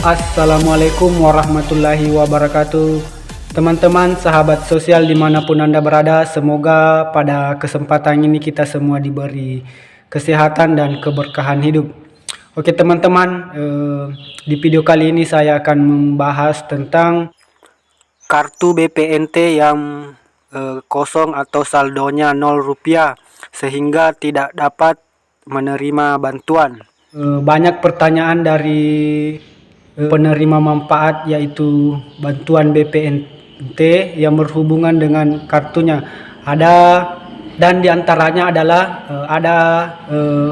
Assalamualaikum warahmatullahi wabarakatuh. Teman-teman, sahabat sosial dimanapun Anda berada, semoga pada kesempatan ini kita semua diberi kesehatan dan keberkahan hidup. Oke teman-teman, di video kali ini saya akan membahas tentang kartu BPNT yang kosong atau saldonya 0 rupiah sehingga tidak dapat menerima bantuan. Banyak pertanyaan dari penerima manfaat yaitu bantuan BPNT yang berhubungan dengan kartunya dan diantaranya adalah ada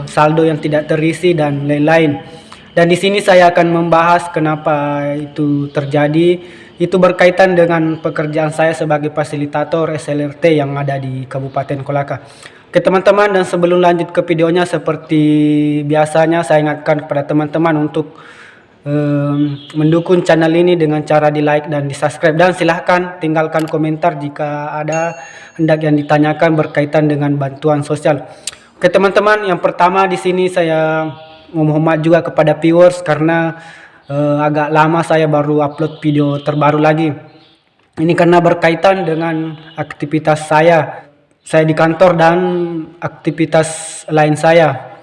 saldo yang tidak terisi dan lain-lain. Dan di sini saya akan membahas kenapa itu terjadi. Itu berkaitan dengan pekerjaan saya sebagai fasilitator SLRT yang ada di Kabupaten Kolaka. Oke teman-teman, dan sebelum lanjut ke videonya, seperti biasanya saya ingatkan kepada teman-teman untuk mendukung channel ini dengan cara di like dan di subscribe, dan silahkan tinggalkan komentar jika ada hendak yang ditanyakan berkaitan dengan bantuan sosial. Oke teman-teman, yang pertama di sini saya memohon juga kepada viewers karena agak lama saya baru upload video terbaru lagi. Ini karena berkaitan dengan aktivitas saya di kantor dan aktivitas lain saya.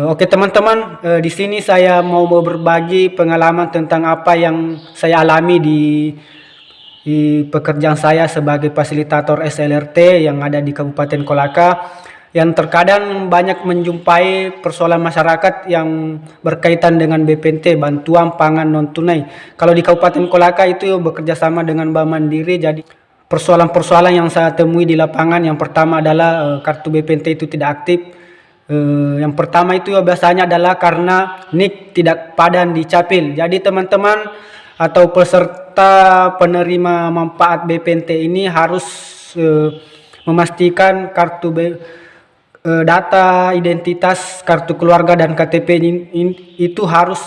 Oke teman-teman, di sini saya mau berbagi pengalaman tentang apa yang saya alami di pekerjaan saya sebagai fasilitator SLRT yang ada di Kabupaten Kolaka, yang terkadang banyak menjumpai persoalan masyarakat yang berkaitan dengan BPNT, bantuan pangan non tunai. Kalau di Kabupaten Kolaka itu bekerja sama dengan Bank Mandiri, jadi persoalan-persoalan yang saya temui di lapangan yang pertama adalah kartu BPNT itu tidak aktif. Yang pertama itu biasanya adalah karena NIK tidak padan di capil. Jadi teman-teman atau peserta penerima manfaat BPNT ini harus memastikan data identitas, kartu keluarga dan KTP itu harus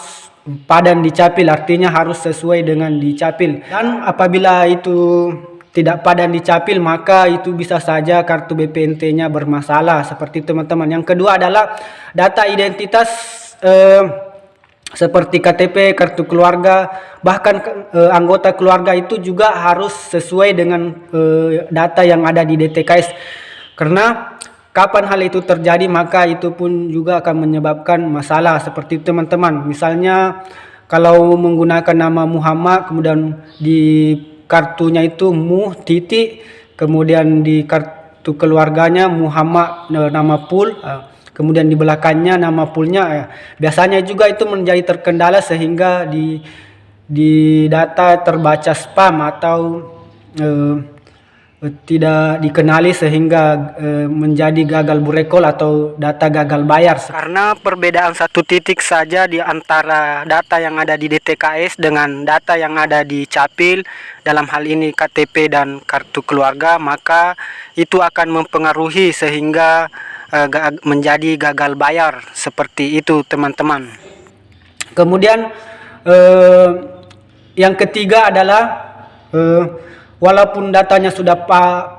padan di capil, artinya harus sesuai dengan di capil. Dan apabila itu tidak padan di capil, maka itu bisa saja kartu BPNT-nya bermasalah seperti teman-teman. Yang kedua adalah data identitas seperti KTP, kartu keluarga, bahkan anggota keluarga itu juga harus sesuai dengan data yang ada di DTKS. Karena kapan hal itu terjadi, maka itu pun juga akan menyebabkan masalah seperti teman-teman. Misalnya kalau menggunakan nama Muhammad, kemudian di kartunya itu titik, kemudian di kartu keluarganya Muhammad nama Pul, kemudian di belakangnya nama Pulnya, biasanya juga itu menjadi terkendala sehingga di data terbaca spam atau tidak dikenali sehingga menjadi gagal burekol atau data gagal bayar. Karena perbedaan satu titik saja di antara data yang ada di DTKS dengan data yang ada di capil, dalam hal ini KTP dan kartu keluarga, maka itu akan mempengaruhi sehingga menjadi gagal bayar seperti itu teman-teman. Kemudian yang ketiga adalah walaupun datanya sudah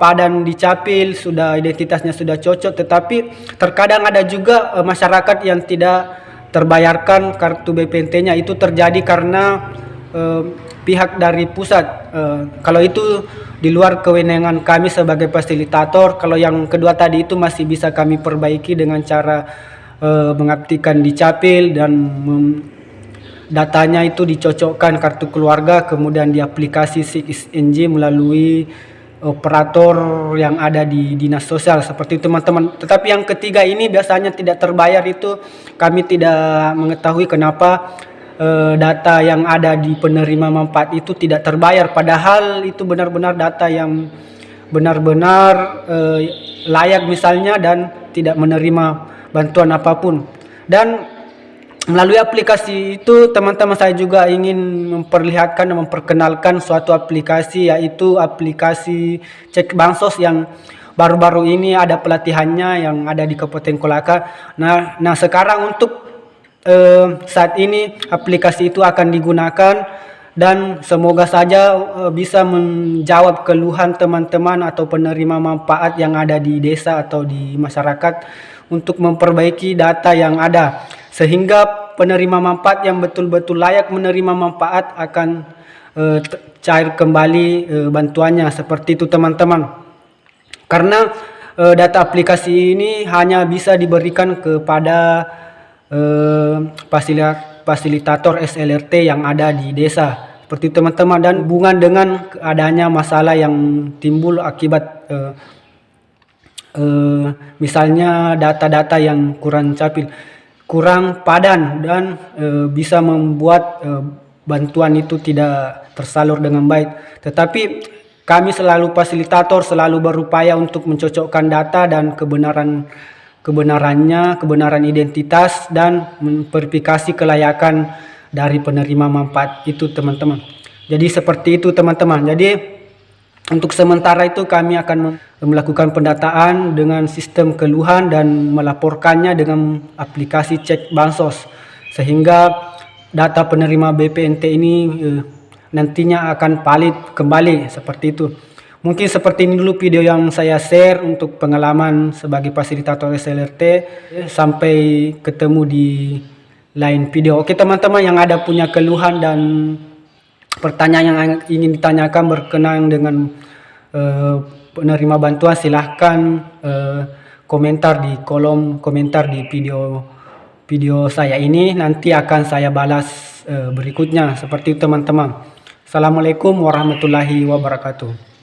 padan di capil, sudah identitasnya sudah cocok, tetapi terkadang ada juga masyarakat yang tidak terbayarkan kartu BPNT-nya. Itu terjadi karena pihak dari pusat. Kalau itu di luar kewenangan kami sebagai fasilitator. Kalau yang kedua tadi itu masih bisa kami perbaiki dengan cara mengaktifkan di capil dan datanya itu dicocokkan kartu keluarga, kemudian di aplikasi SIG melalui operator yang ada di dinas sosial seperti itu teman-teman. Tetapi yang ketiga ini biasanya tidak terbayar, itu kami tidak mengetahui kenapa data yang ada di penerima manfaat itu tidak terbayar, padahal itu benar-benar data yang benar-benar layak misalnya dan tidak menerima bantuan apapun. Dan melalui aplikasi itu teman-teman saya juga ingin memperlihatkan dan memperkenalkan suatu aplikasi, yaitu aplikasi cek bansos yang baru-baru ini ada pelatihannya yang ada di Kabupaten Kolaka. Nah sekarang untuk saat ini aplikasi itu akan digunakan dan semoga saja bisa menjawab keluhan teman-teman atau penerima manfaat yang ada di desa atau di masyarakat untuk memperbaiki data yang ada, sehingga penerima manfaat yang betul-betul layak menerima manfaat akan cair kembali bantuannya, seperti itu teman-teman. Karena data aplikasi ini hanya bisa diberikan kepada fasilitator SLRT yang ada di desa, seperti itu teman-teman, dan hubungan dengan adanya masalah yang timbul akibat misalnya data-data yang kurang padan dan bisa membuat bantuan itu tidak tersalur dengan baik. Tetapi kami selalu fasilitator selalu berupaya untuk mencocokkan data dan kebenaran identitas dan memverifikasi kelayakan dari penerima manfaat itu teman-teman. Jadi seperti itu teman-teman. Jadi untuk sementara itu kami akan melakukan pendataan dengan sistem keluhan dan melaporkannya dengan aplikasi cek bansos, sehingga data penerima BPNT ini nantinya akan valid kembali, seperti itu. Mungkin seperti ini dulu video yang saya share untuk pengalaman sebagai fasilitator SLRT. Sampai ketemu di lain video. Oke teman-teman, yang ada punya keluhan dan pertanyaan yang ingin ditanyakan berkenaan dengan penerima bantuan, silahkan komentar di kolom komentar di video saya ini. Nanti akan saya balas berikutnya, seperti itu teman-teman. Assalamualaikum warahmatullahi wabarakatuh.